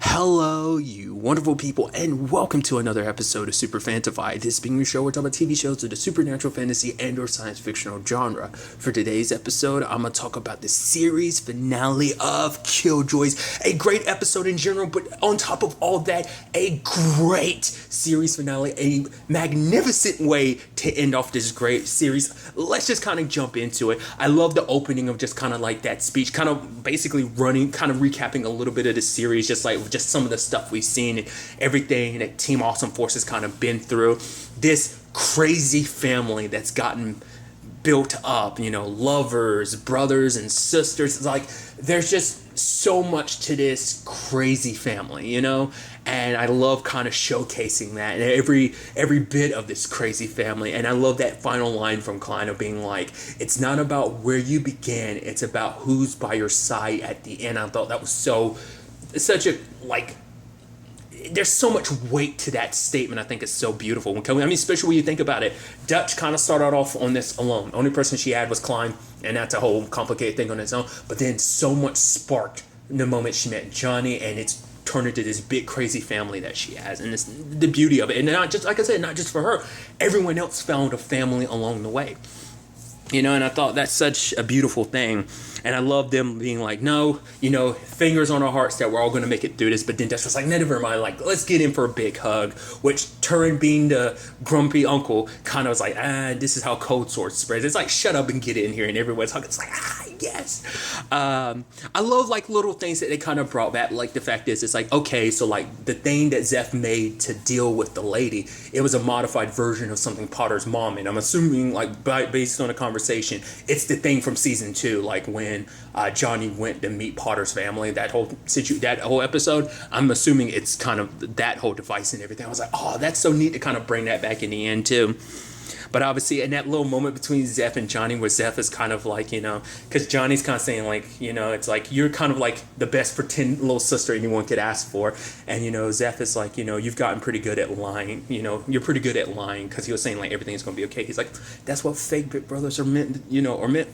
Hello, you wonderful people, and welcome to another episode of Super-Fanta-Fi. This being your show, we're talking about TV shows of the supernatural, fantasy, and or science fictional genre. For today's episode, I'm going to talk about the series finale of Killjoys. A great episode in general, but on top of all that, a great series finale, a magnificent way to end off this great series. Let's just kind of jump into it. I love the opening of just kind of like that speech, kind of basically recapping a little bit of the series, just some of the stuff we've seen and everything that Team Awesome Force has kind of been through. This crazy family that's gotten built up, lovers, brothers and sisters. It's like there's just so much to this crazy family, and I love kind of showcasing that and every bit of this crazy family. And I love that final line from Klein of being like, it's not about where you began, it's about who's by your side at the end. I thought that was such a, there's so much weight to that statement. I think it's so beautiful. Especially when you think about it, Dutch kind of started off on this alone. The only person she had was Klein, and that's a whole complicated thing on its own. But then so much sparked in the moment she met Johnny, and it's turned into this big crazy family that she has, and it's the beauty of it. And not just, like I said, not just for her, everyone else found a family along the way. And I thought that's such a beautiful thing. And I love them being like, no, fingers on our hearts that we're all going to make it through this. But then Dutch was like, never mind, let's get in for a big hug. Which Turin, being the grumpy uncle, kind of was like, this is how cold sores spreads. It's like, shut up and get in here. And everyone's hugging. It's like, yes. I love little things that they kind of brought back. Like the fact is, it's like, okay, so the thing that Zeph made to deal with the lady, it was a modified version of something Potter's mom. And I'm assuming based on a conversation, it's the thing from season 2, when Johnny went to meet Potter's family, that whole episode. I'm assuming it's kind of that whole device and everything. I was like, oh, that's so neat to kind of bring that back in the end too. But obviously, in that little moment between Zeph and Johnny, where Zeph is kind of because Johnny's kind of saying it's like, you're kind of like the best pretend little sister anyone could ask for. And, Zeph is like, you've gotten pretty good at lying. You're pretty good at lying, because he was saying everything's going to be okay. He's like, that's what fake big brothers are meant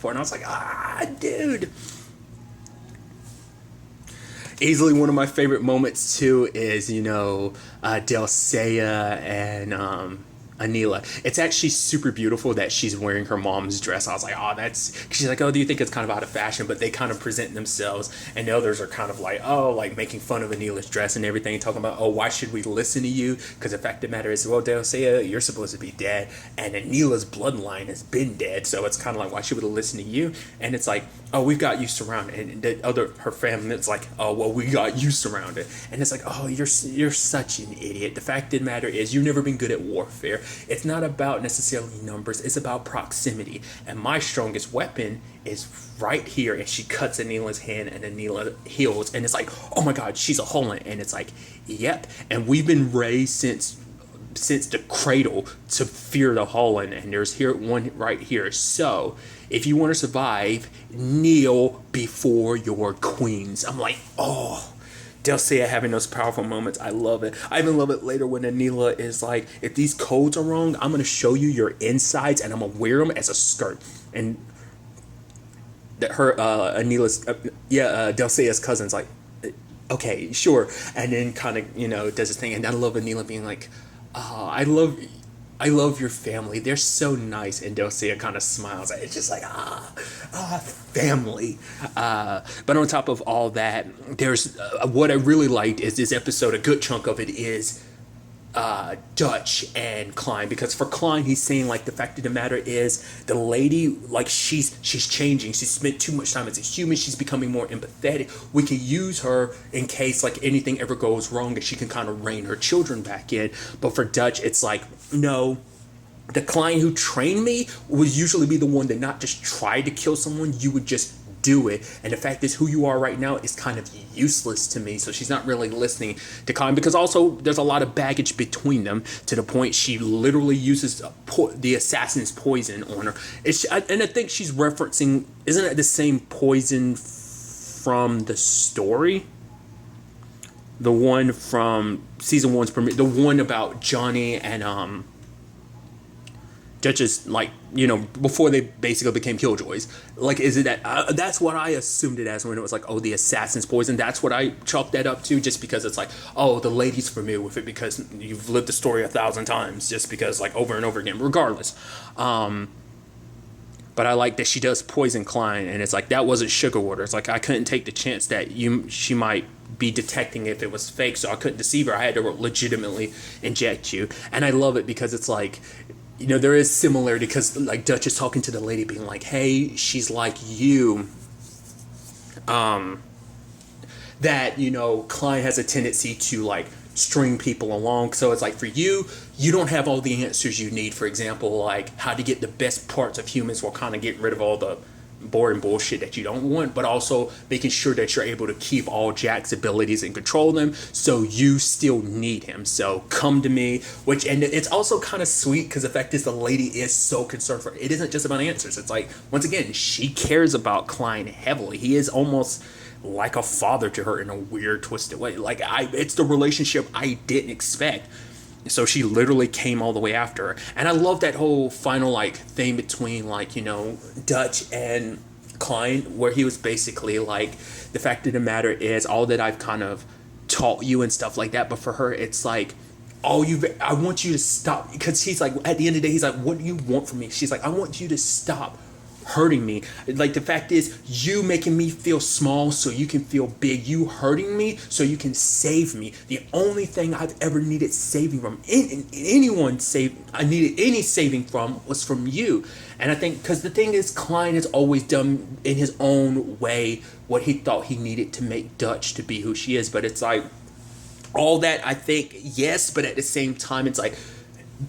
for. And I was like, dude. Easily one of my favorite moments too is, Dulcea and, Anila. It's actually super beautiful that she's wearing her mom's dress. I was like, she's like, do you think it's kind of out of fashion? But they kind of present themselves, and the others are kind of making fun of Anila's dress and everything, talking about, why should we listen to you? Because the fact of the matter is, Dulcea, you're supposed to be dead, and Anila's bloodline has been dead, so it's kind of like, why should we listen to you? And it's like, we've got you surrounded. And her family, it's like, we got you surrounded. And it's like, you're such an idiot. The fact of the matter is, you've never been good at warfare. It's not about necessarily numbers, it's about proximity. And my strongest weapon is right here. And she cuts Anila's hand, and Anila heals. And it's like, oh my God, she's a Holland. And it's like, yep. And we've been raised since the cradle to fear the Holland. And there's one right here. So if you want to survive, kneel before your queens. I'm like, Dulcea having those powerful moments. I love it. I even love it later when Anila is like, if these codes are wrong, I'm going to show you your insides, and I'm going to wear them as a skirt. And Dulcea's cousin's like, okay, sure. And then kind of, does his thing. And I love Anila being like, I love your family. They're so nice. And Dulcea kind of smiles. It's just like, family. But on top of all that, there's what I really liked is this episode. A good chunk of it is Dutch and Klein, because for Klein, he's saying the fact of the matter is, the lady, she's changing. She spent too much time as a human. She's becoming more empathetic. We can use her in case anything ever goes wrong, and she can kind of rein her children back in. But for Dutch, it's like, no. The Klein who trained me would usually be the one that not just tried to kill someone, you would just do it. And the fact is, who you are right now is kind of useless to me. So she's not really listening to Klein, because also there's a lot of baggage between them, to the point she literally uses the assassin's poison on her. And I think she's referencing, isn't it the same poison from the story? The one from season 1's premiere, the one about Johnny and Dutch is like, before they basically became Killjoys. Like, is it that? That's what I assumed it as when it was like, oh, the assassin's poison. That's what I chalked that up to, just because it's like, oh, the lady's familiar with it because you've lived the story 1,000 times, just because like over and over again, regardless. But I like that she does poison Klein, and it's like that wasn't sugar water. It's like I couldn't take the chance that she might be detecting if it was fake, so I couldn't deceive her. I had to legitimately inject you, and I love it because it's like, there is similarity because like Dutch is talking to the lady, being like, hey, she's like you. That Klein has a tendency to like string people along. So it's like for you don't have all the answers you need. For example, like how to get the best parts of humans while kind of getting rid of all the boring bullshit that you don't want, but also making sure that you're able to keep all Jack's abilities and control them, so you still need him. So come to me, and it's also kind of sweet because the fact is the lady is so concerned for it isn't just about answers. It's like, once again, she cares about Klein heavily. He is almost like a father to her in a weird, twisted way. Like it's the relationship I didn't expect. So she literally came all the way after her. And I love that whole final like thing between like, Dutch and Klein, where he was basically like, the fact of the matter is all that I've kind of taught you and stuff like that. But for her, it's like, I want you to stop, because he's like, at the end of the day, he's like, what do you want from me? She's like, I want you to stop hurting me. Like, the fact is, you making me feel small so you can feel big. You hurting me so you can save me. The only thing I've ever needed saving from, I needed any saving from, was from you. And I think, because the thing is, Klein has always done in his own way what he thought he needed to make Dutch to be who she is. But it's like, all that, I think, yes, but at the same time, it's like,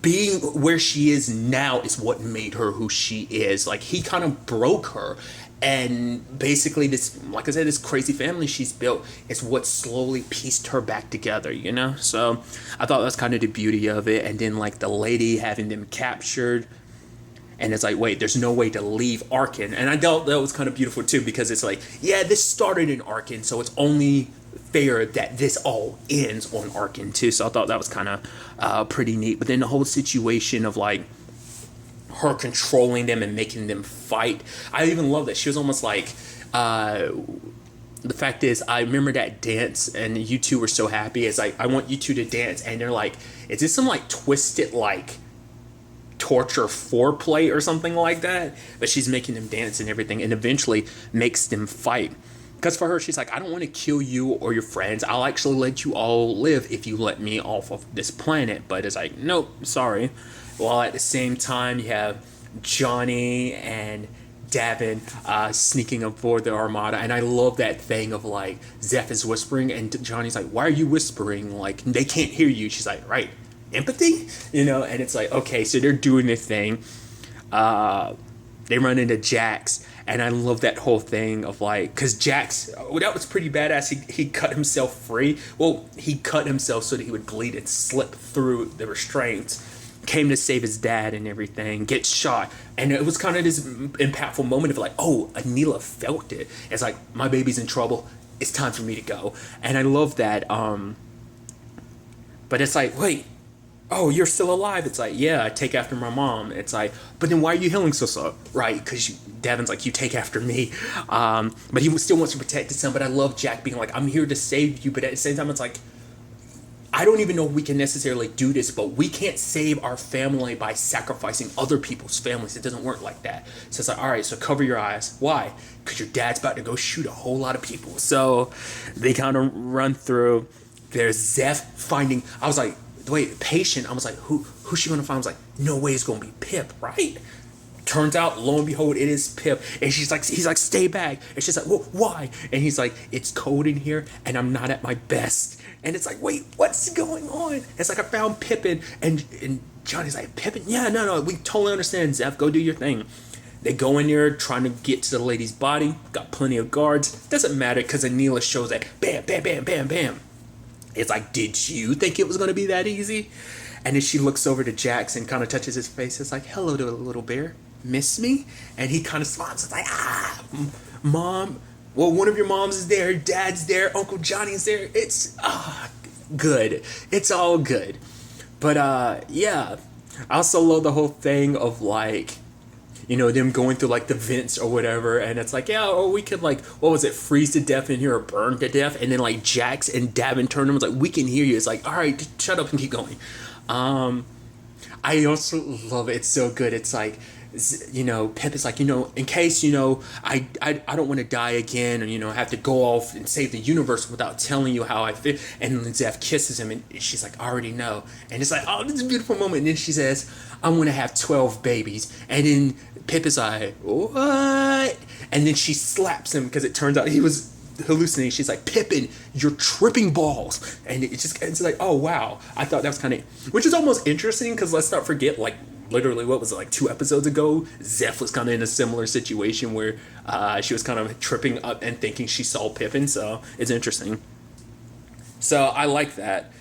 being where she is now is what made her who she is. Like, he kind of broke her, and basically this, like I said, this crazy family she's built is what slowly pieced her back together, So I thought that's kind of the beauty of it. And then like the lady having them captured, and it's like, wait, there's no way to leave Arkin. And I thought that was kind of beautiful too, because it's like, yeah, this started in Arkin, so it's only fair that this all ends on Arkin too. So I thought that was kind of pretty neat. But then the whole situation of like her controlling them and making them fight, I even love that she was almost like, the fact is, I remember that dance, and you two were so happy. It's like, I want you two to dance, and they're like, is this some like twisted like torture foreplay or something like that? But she's making them dance and everything, and eventually makes them fight. Because for her, she's like, I don't want to kill you or your friends. I'll actually let you all live if you let me off of this planet. But it's like, nope, sorry. While at the same time, you have Johnny and Davin sneaking aboard the Armada. And I love that thing of like, Zeph is whispering, and Johnny's like, why are you whispering? Like, they can't hear you. She's like, right, empathy? And it's like, okay, so they're doing their thing. They run into Jax. And I love that whole thing of like, because Jax, that was pretty badass. He cut himself free. Well, he cut himself so that he would bleed and slip through the restraints. Came to save his dad and everything. Gets shot. And it was kind of this impactful moment of like, oh, Anila felt it. It's like, my baby's in trouble. It's time for me to go. And I love that. But it's like, wait. Oh, you're still alive. It's like, yeah, I take after my mom. It's like, but then why are you healing so slow? Right, because Davin's like, you take after me. But he still wants to protect his son. But I love Jack being like, I'm here to save you. But at the same time, it's like, I don't even know if we can necessarily do this, but we can't save our family by sacrificing other people's families. It doesn't work like that. So it's like, all right, so cover your eyes. Why? Because your dad's about to go shoot a whole lot of people. So they kind of run through. There's Zeph finding, I was like, wait, Patient. I was like, who's she gonna find? I was like, no way it's gonna be Pip, right? Turns out, lo and behold, it is Pip. And he's like, stay back. And she's like, well, why? And he's like, it's cold in here, and I'm not at my best. And it's like, wait, what's going on? It's like, I found Pippin, and Johnny's like, Pippin? Yeah, no, we totally understand, Zeph. Go do your thing. They go in there trying to get to the lady's body. Got plenty of guards. Doesn't matter, because Anila shows that, bam, bam, bam, bam, bam. It's like, did you think it was going to be that easy? And then she looks over to Jax and kind of touches his face. It's like, hello to a little bear. Miss me? And he kind of smiles. It's like, Mom. Well, one of your moms is there. Dad's there. Uncle Johnny's there. It's good. It's all good. But, yeah. I also love the whole thing of like, them going through like the vents or whatever, and it's like, yeah, or we could like, what was it, freeze to death in here or burn to death, and then like Jax and Davin turn them, it's like, we can hear you. It's like, all right, just shut up and keep going. I also love it. It's so good. It's like, Pip is like, in case, I don't want to die again, or, have to go off and save the universe without telling you how I feel. And then Zeph kisses him, and she's like, I already know. And it's like, oh, this is a beautiful moment. And then she says, I'm going to have 12 babies. And then Pip is like, what? And then she slaps him because it turns out he was hallucinating. She's like, Pippin, you're tripping balls. And it's like, oh wow, I thought that was kind of, which is almost interesting, because let's not forget, like, literally, what was it, like 2 episodes ago, Zeph was kind of in a similar situation where she was kind of tripping up and thinking she saw Pippin. So it's interesting. So I like that.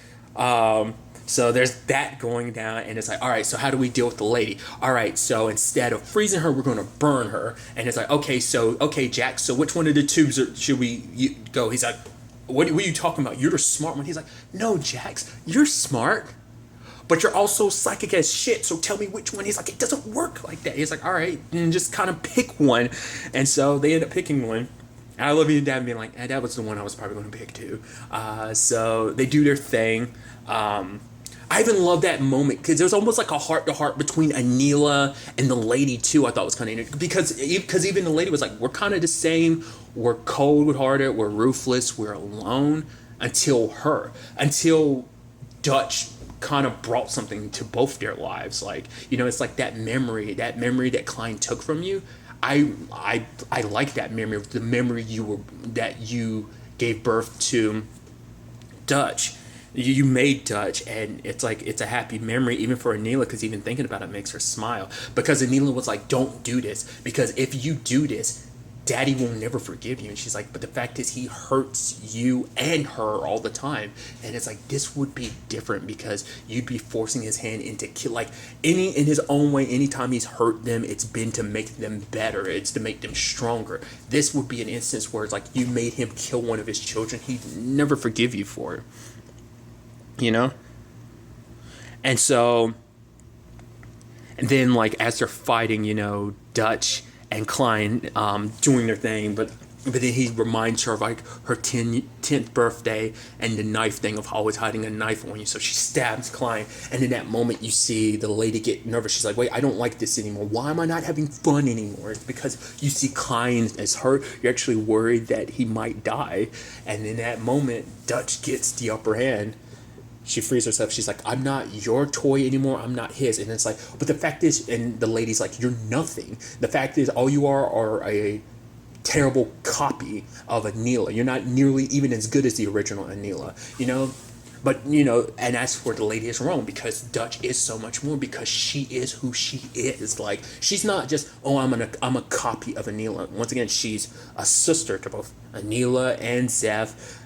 So there's that going down, and it's like, all right, so how do we deal with the lady? All right, so instead of freezing her, we're going to burn her. And it's like, okay, Jack, so which one of the tubes should we go? He's like, what are you talking about? You're the smart one. He's like, no, Jax, you're smart, but you're also psychic as shit, so tell me which one. He's like, it doesn't work like that. He's like, all right, and just kind of pick one. And so they end up picking one. And I love you and Dad being like, that was the one I was probably going to pick too. So they do their thing. I even love that moment, because there's almost like a heart-to-heart between Anila and the lady too. I thought was kind of interesting, because even the lady was like, we're kind of the same. We're cold-hearted, we're ruthless, we're alone, until Dutch kind of brought something to both their lives. Like, it's like that memory that Klein took from you. I like that memory, the memory that you gave birth to Dutch. You made Dutch, and it's like, it's a happy memory even for Anila, because even thinking about it makes her smile, because Anila was like, don't do this, because if you do this, Daddy will never forgive you. And she's like, but the fact is, he hurts you and her all the time. And it's like, this would be different, because you'd be forcing his hand into kill, like, in his own way. Anytime he's hurt them, it's been to make them better, it's to make them stronger. This would be an instance where it's like, you made him kill one of his children, he'd never forgive you for it. And so, and then, like, as they're fighting, Dutch and Klein doing their thing, but then he reminds her of like her 10th birthday and the knife thing, of always hiding a knife on you. So she stabs Klein, and in that moment you see the lady get nervous. She's like, wait, I don't like this anymore. Why am I not having fun anymore? It's because you see Klein is hurt. You're actually worried that he might die. And in that moment, Dutch gets the upper hand. She frees herself. She's like, I'm not your toy anymore. I'm not his. And it's like, but the fact is, and the lady's like, you're nothing. The fact is, all you are a terrible copy of Anila. You're not nearly even as good as the original Anila, But, and that's where the lady is wrong, because Dutch is so much more, because she is who she is. Like, she's not just, I'm a copy of Anila. Once again, she's a sister to both Anila and Zeph.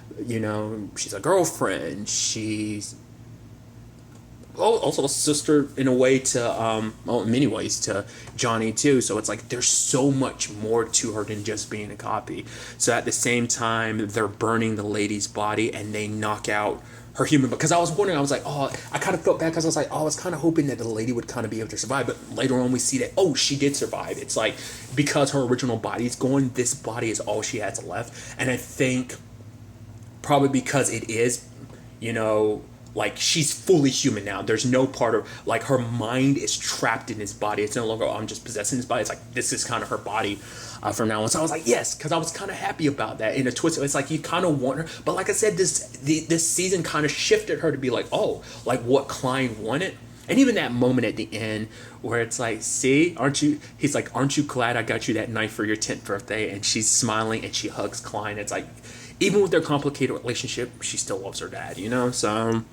She's a girlfriend. She's also a sister in a way to, in many ways to Johnny too. So it's like, there's so much more to her than just being a copy. So at the same time, they're burning the lady's body, and they knock out her human. Because I was wondering, I was like, I kind of felt bad, because I was like, I was kind of hoping that the lady would kind of be able to survive. But later on, we see that, she did survive. It's like, because her original body is gone, this body is all she has left. And I think probably because it is, like, she's fully human now. There's no part of, like, her mind is trapped in his body. It's no longer, I'm just possessing his body. It's like, this is kind of her body from now on. So I was like, yes, because I was kind of happy about that. In a twist, it's like, you kind of want her. But like I said, this season kind of shifted her to be like, like what Klein wanted. And even that moment at the end where it's like, see, he's like, aren't you glad I got you that knife for your 10th birthday? And she's smiling and she hugs Klein. It's like, even with their complicated relationship, she still loves her dad, So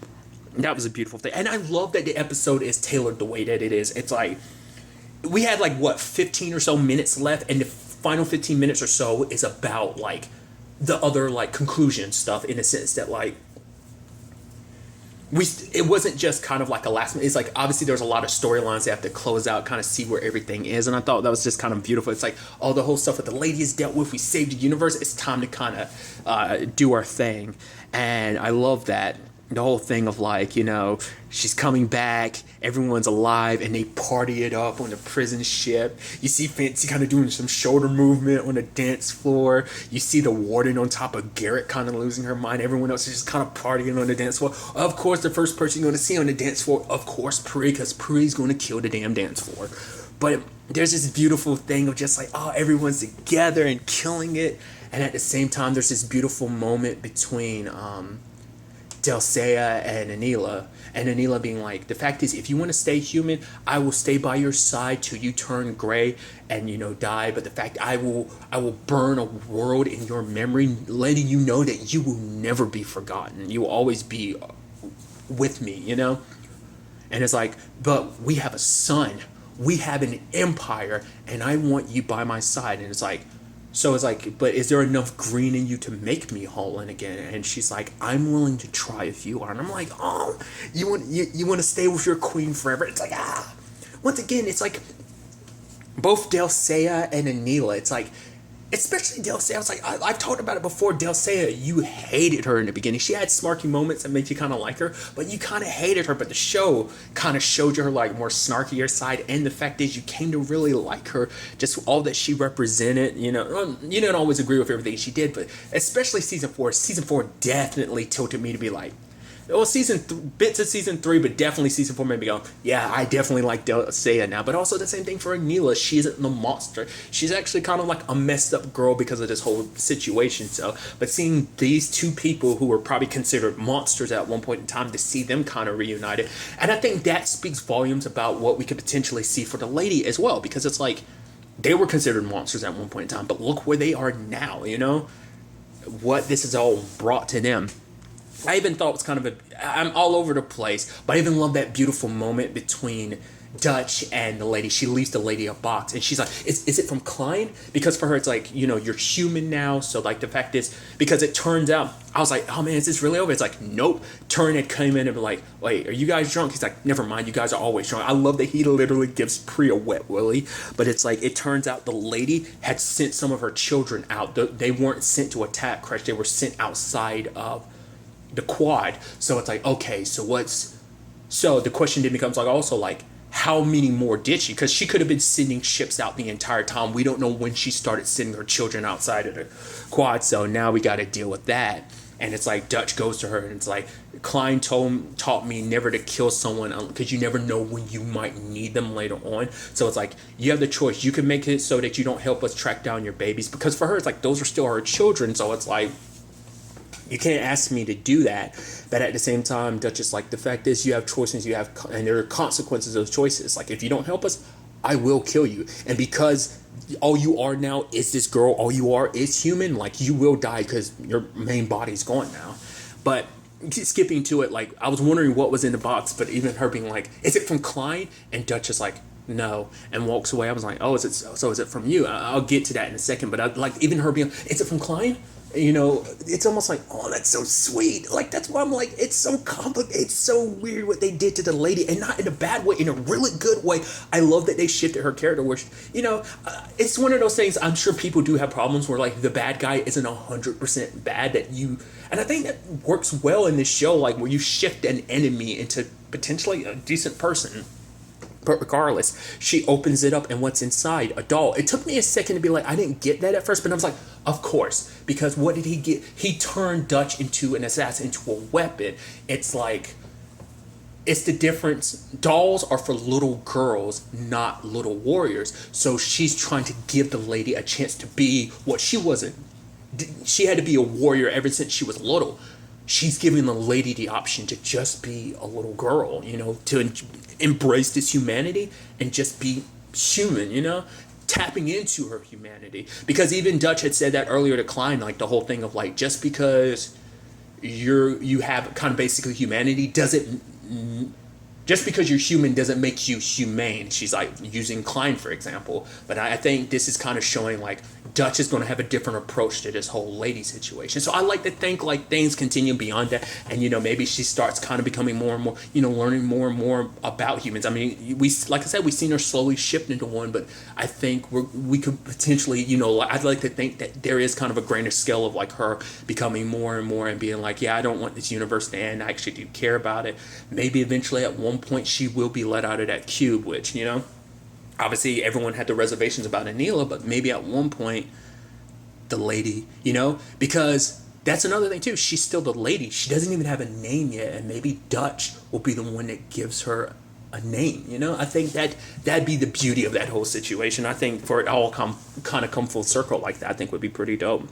that was a beautiful thing. And I love that the episode is tailored the way that it is. It's like, we had 15 or so minutes left, and the final 15 minutes or so is about like the other conclusion stuff, in a sense that it wasn't just kind of like a last minute. It's like, obviously there's a lot of storylines they have to close out, kind of see where everything is. And I thought that was just kind of beautiful. It's like, all the whole stuff that the lady is dealt with, we saved the universe. It's time to kind of do our thing. And I love that. the whole thing of like, she's coming back, everyone's alive, and they party it up on the prison ship. You see Fancy kind of doing some shoulder movement on the dance floor. You see the warden on top of Garrett kind of losing her mind. Everyone else is just kind of partying on the dance floor. Of course, the first person you're going to see on the dance floor, of course, Pri, because Pri's going to kill the damn dance floor. But there's this beautiful thing of just like, oh, everyone's together and killing it. And at the same time, there's this beautiful moment between Dulcea and Anila. And Anila being like, the fact is, if you want to stay human, I will stay by your side till you turn gray and, die. But the fact, I will burn a world in your memory, letting you know that you will never be forgotten. You will always be with me, And it's like, but we have a son. We have an empire, and I want you by my side. And it's like, but is there enough green in you to make me whole again? And she's like, I'm willing to try if you are. And I'm like, oh, you want to stay with your queen forever? It's like, once again, it's like both Dulcea and Anila. It's like, especially Dulcea. I was like, I've talked about it before. Dulcea, you hated her in the beginning. She had snarky moments that made you kind of like her, but you kind of hated her. But the show kind of showed you her like more snarkier side. And the fact is, you came to really like her. Just all that she represented. You didn't always agree with everything she did, but especially season 4. Season 4 definitely tilted me to be like, well, bits of season 3, but definitely season 4 made me go, yeah, I definitely like Dulcea now. But also the same thing for Anila. She isn't the monster. She's actually kind of like a messed up girl because of this whole situation. But seeing these two people who were probably considered monsters at one point in time, to see them kind of reunited, and I think that speaks volumes about what we could potentially see for the lady as well, because it's like they were considered monsters at one point in time, but look where they are now. What this has all brought to them. I even thought it was kind of I'm all over the place, but I even love that beautiful moment between Dutch and the lady. She leaves the lady a box, and she's like, is it from Klein? Because for her, it's like, you're human now. So like the fact is, because it turns out, I was like, oh man, is this really over? It's like, nope. Turin had come in and be like, wait, are you guys drunk? He's like, never mind, you guys are always drunk. I love that he literally gives Pri a wet willy, but it's like, it turns out the lady had sent some of her children out. They weren't sent to attack Crash. They were sent outside of the quad. So it's like, okay, so the question then becomes like, also like, how many more did she? Because she could have been sending ships out the entire time. We don't know when she started sending her children outside of the quad. So now we got to deal with that. And it's like Dutch goes to her and it's like, Klein taught me never to kill someone because you never know when you might need them later on. So it's like, you have the choice. You can make it so that you don't help us track down your babies. Because for her, it's like, those are still her children. So it's like, you can't ask me to do that. But at the same time, Dutch is like, the fact is, you have choices, and there are consequences of those choices. Like, if you don't help us, I will kill you. And because all you are now is this girl, all you are is human, like, you will die because your main body's gone now. But skipping to it, like, I was wondering what was in the box, but even her being like, is it from Klein? And Dutch is like, no, and walks away. I was like, oh, is it from you? I'll get to that in a second. But I like, even her being, is it from Klein? It's almost like, oh, that's so sweet. Like, that's why I'm like, it's so complicated. It's so weird what they did to the lady, and not in a bad way, in a really good way. I love that they shifted her character, which, it's one of those things. I'm sure people do have problems where, like, the bad guy isn't 100% bad, and I think that works well in this show, like, where you shift an enemy into potentially a decent person. But regardless, she opens it up, and what's inside? A doll. It took me a second to be like, I didn't get that at first, but I was like, of course. Because what did he get? He turned Dutch into an assassin, into a weapon. It's like, it's the difference. Dolls are for little girls, not little warriors. So she's trying to give the lady a chance to be what she wasn't. She had to be a warrior ever since she was little. She's giving the lady the option to just be a little girl, to embrace this humanity and just be human, tapping into her humanity. Because even Dutch had said that earlier to Klein, like the whole thing of like, just because you have kind of basically humanity doesn't Just because you're human doesn't make you humane. She's like using Klein, for example. But I think this is kind of showing like Dutch is going to have a different approach to this whole lady situation. So I like to think like things continue beyond that. And, maybe she starts kind of becoming more and more, learning more and more about humans. I mean, like I said, we've seen her slowly shift into one, but I think we could potentially, I'd like to think that there is kind of a grander scale of like her becoming more and more and being like, yeah, I don't want this universe to end. I actually do care about it. Maybe eventually at one point she will be let out of that cube, which obviously everyone had the reservations about Anila, but maybe at one point the lady, because that's another thing too, she's still the lady, she doesn't even have a name yet, and maybe Dutch will be the one that gives her a name. I think that'd be the beauty of that whole situation. I think for it all come full circle like that, I think would be pretty dope.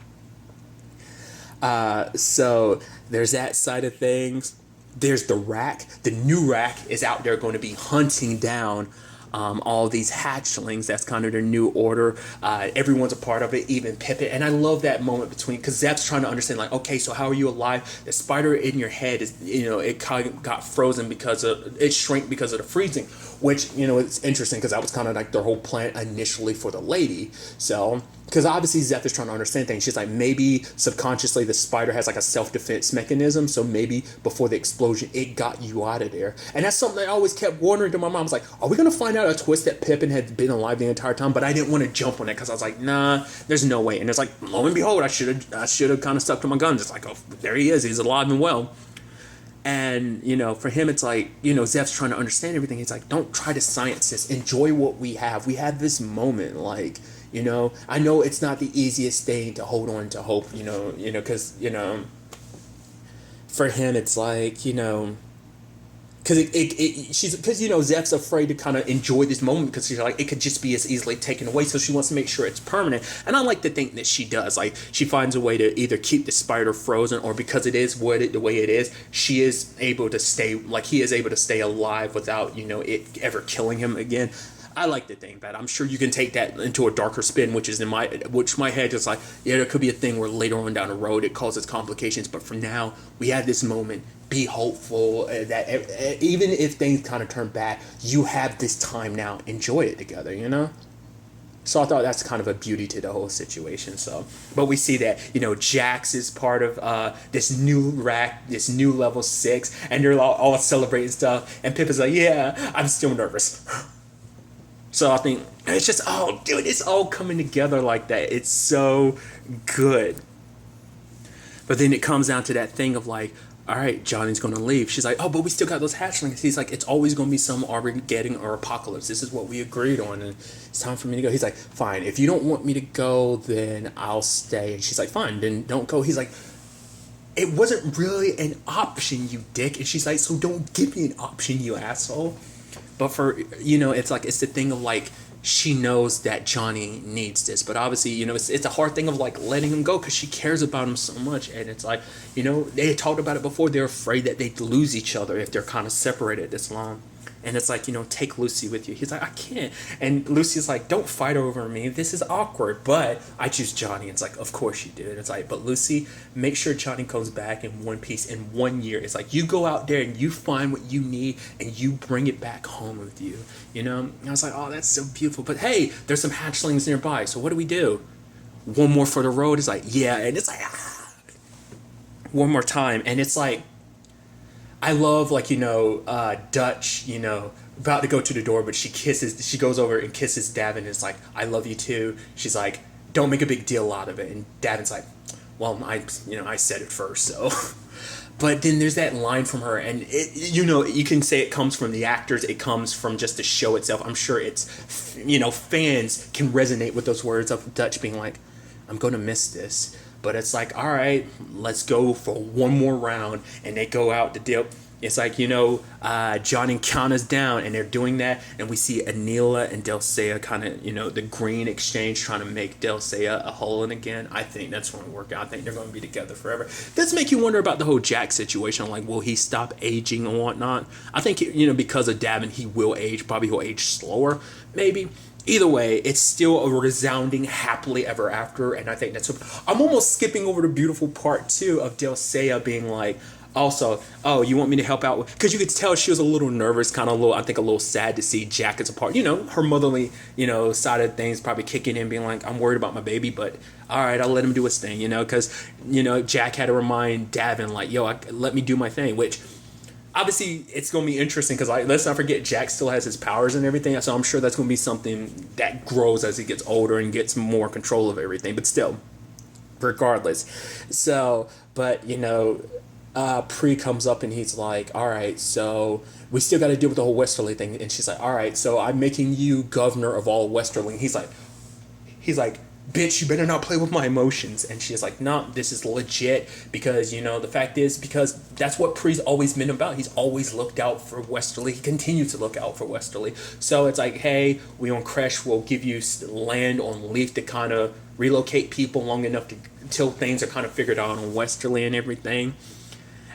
So there's that side of things. There's the Rack. The new Rack is out there going to be hunting down all these hatchlings. That's kind of their new order. Everyone's a part of it, even Pippin. And I love that moment between, because Zep's trying to understand, like, okay, so how are you alive? The spider in your head is, it kind of got frozen it shrank because of the freezing, which, it's interesting because that was kind of like their whole plan initially for the lady. So, because obviously Zeph is trying to understand things. She's like, maybe subconsciously the spider has like a self-defense mechanism. So maybe before the explosion, it got you out of there. And that's something I always kept wondering to my mom. I was like, are we going to find out a twist that Pippin had been alive the entire time? But I didn't want to jump on it because I was like, nah, there's no way. And it's like, lo and behold, I should have kind of stuck to my guns. It's like, oh, there he is. He's alive and well. And, for him, it's like, Zeph's trying to understand everything. He's like, don't try to science this. Enjoy what we have. We have this moment, like, I know it's not the easiest thing to hold on to hope, because, for him, it's like, because Zeph's afraid to kind of enjoy this moment because she's like, it could just be as easily taken away. So she wants to make sure it's permanent. And I like to think that she does. Like, she finds a way to either keep the spider frozen, or because it is the way it is, she is able to stay, like, he is able to stay alive without, it ever killing him again. I like to think that. I'm sure you can take that into a darker spin, which my head is like, yeah, there could be a thing where later on down the road it causes complications. But for now, we have this moment. Be hopeful that even if things kind of turn bad, you have this time now. Enjoy it together, So I thought that's kind of a beauty to the whole situation. So, but we see that, Jax is part of this new Rack, this new level 6, and they're all celebrating stuff. And Pip is like, yeah, I'm still nervous. So I think it's just, it's all coming together like that. It's so good. But then it comes down to that thing of like, all right, Johnny's going to leave. She's like, oh, but we still got those hatchlings. He's like, it's always going to be some Armageddon or apocalypse. This is what we agreed on, and it's time for me to go. He's like, fine. If you don't want me to go, then I'll stay. And she's like, fine, then don't go. He's like, it wasn't really an option, you dick. And she's like, so don't give me an option, you asshole. But for, it's like, it's the thing of like, she knows that Johnny needs this, but obviously, it's a hard thing of like letting him go because she cares about him so much. And it's like, they had talked about it before. They're afraid that they'd lose each other if they're kind of separated this long. And it's like, take Lucy with you. He's like, I can't. And Lucy's like, don't fight over me. This is awkward. But I choose Johnny. It's like, of course you do. And it's like, but Lucy, make sure Johnny comes back in one piece in 1 year. It's like, you go out there and you find what you need and you bring it back home with you. And I was like, oh, that's so beautiful. But hey, there's some hatchlings nearby. So what do? One more for the road? It's like, yeah. And it's like, one more time. And it's like, I love, like, Dutch, about to go to the door, but she goes over and kisses Davin, and it's like, I love you too. She's like, don't make a big deal out of it. And Davin's like, well, I said it first, so. But then there's that line from her, and you can say it comes from the actors, it comes from just the show itself. I'm sure it's, fans can resonate with those words of Dutch being like, I'm going to miss this. But it's like, all right, let's go for one more round. And they go out to dip. It's like, Johnny count us down. And they're doing that. And we see Anila and Dulcea kind of, the green exchange trying to make Dulcea a whole again. I think that's going to work out. I think they're going to be together forever. Does make you wonder about the whole Jack situation. Like, will he stop aging and whatnot? I think, because of Davin, he will age. Probably he'll age slower, maybe. either way, it's still a resounding happily ever after, and I think that's what I'm almost skipping over the beautiful part too of Dulcea being like, also, oh, you want me to help out? Because you could tell she was a little nervous, kind of a little, I think a little sad to see Jack as a part. You know, her motherly, side of things probably kicking in, being like, I'm worried about my baby, but all right, I'll let him do his thing, because, Jack had to remind Davin, like, yo, let me do my thing, which obviously it's going to be interesting because let's not forget Jack still has his powers and everything, so I'm sure that's going to be something that grows as he gets older and gets more control of everything, but still, regardless. So, but, Pre comes up and he's like, all right, so we still got to deal with the whole Westerly thing. And she's like, all right, so I'm making you governor of all Westerly. He's like, bitch, you better not play with my emotions. And she's like, no, this is legit because, the fact is, because that's what Pre's always been about. He's always looked out for Westerly. He continues to look out for Westerly. So it's like, hey, we on Crash will give you land on Leaf to kind of relocate people long enough until things are kind of figured out on Westerly and everything.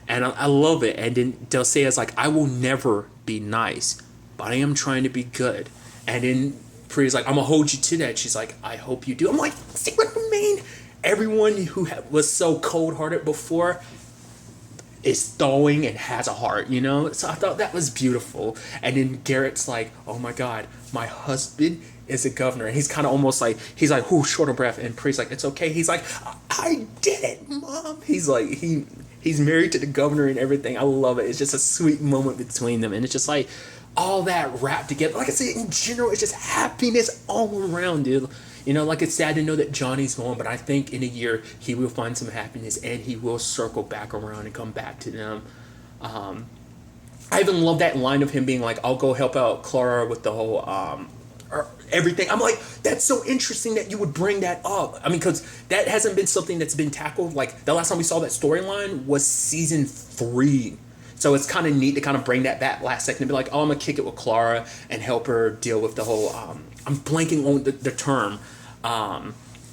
And I love it. And then Dulcea's like, I will never be nice, but I am trying to be good. And then Priya's like, I'm going to hold you to that. She's like, I hope you do. I'm like, see what I mean? Everyone who was so cold-hearted before is thawing and has a heart, So I thought that was beautiful. And then Garrett's like, oh my God, my husband is a governor. And he's kind of almost like, he's like, whoo, short of breath. And Priya's like, it's okay. He's like, I did it, Mom. He's like, he's married to the governor and everything. I love it. It's just a sweet moment between them. And it's just like all that wrapped together. Like I said, in general, it's just happiness all around, dude. Like it's sad to know that Johnny's gone, but I think in a year he will find some happiness and he will circle back around and come back to them. I even love that line of him being like, I'll go help out Clara with the whole everything. I'm like, that's so interesting that you would bring that up. I mean, because that hasn't been something that's been tackled. Like the last time we saw that storyline was season 3. So it's kind of neat to kind of bring that back last second and be like, oh, I'm going to kick it with Clara and help her deal with the whole, I'm blanking on the term,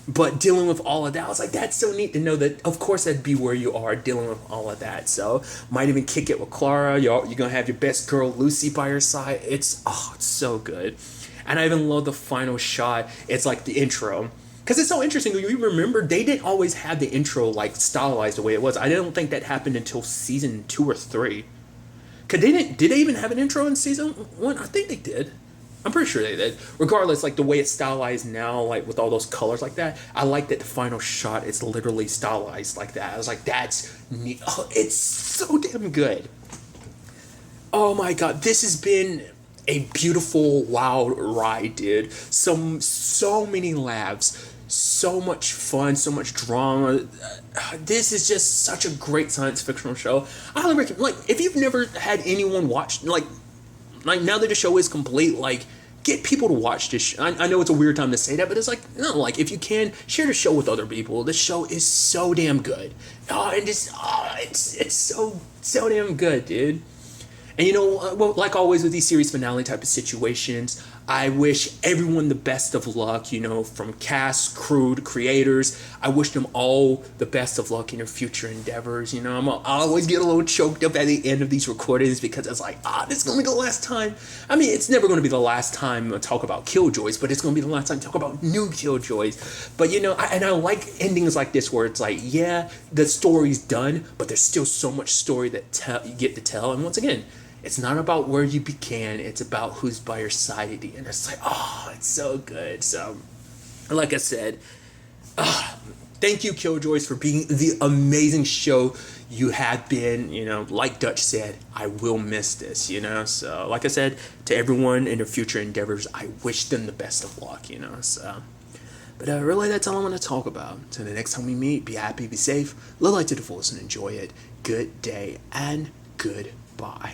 but dealing with all of that. I was like, that's so neat to know that, of course, that'd be where you are dealing with all of that. So might even kick it with Clara. You're going to have your best girl, Lucy, by your side. It's so good. And I even love the final shot. It's like the intro. Because it's so interesting. You remember, they didn't always have the intro like stylized the way it was. I don't think that happened until season 2 or 3. Cause did they even have an intro in season 1? I think they did. I'm pretty sure they did. Regardless, like the way it's stylized now, like with all those colors like that, I like that the final shot is literally stylized like that. I was like, that's neat. Oh, it's so damn good. Oh my God, this has been a beautiful, wild ride, dude. So many laughs, so much fun, so much drama. This is just such a great science fictional show. I highly recommend. Like, if you've never had anyone watch, like now that the show is complete, like, get people to watch this. I know it's a weird time to say that, but it's like, no, like, if you can, share the show with other people. This show is so damn good. It's so damn good, dude. And well, like always with these series finale type of situations, I wish everyone the best of luck, from cast, crew, to creators. I wish them all the best of luck in their future endeavors. I always get a little choked up at the end of these recordings because it's like, this is going to be the last time. I mean, it's never going to be the last time I talk about Killjoys, but it's going to be the last time I talk about new Killjoys. But, I like endings like this where it's like, yeah, the story's done, but there's still so much story that you get to tell. And once again, it's not about where you began. It's about who's by your side at the end. It's like, it's so good. So, like I said, thank you, Killjoys, for being the amazing show you have been. Like Dutch said, I will miss this, So, like I said, to everyone in their future endeavors, I wish them the best of luck, So, but really, that's all I want to talk about. So the next time we meet, be happy, be safe, live life to the fullest, and enjoy it. Good day and goodbye.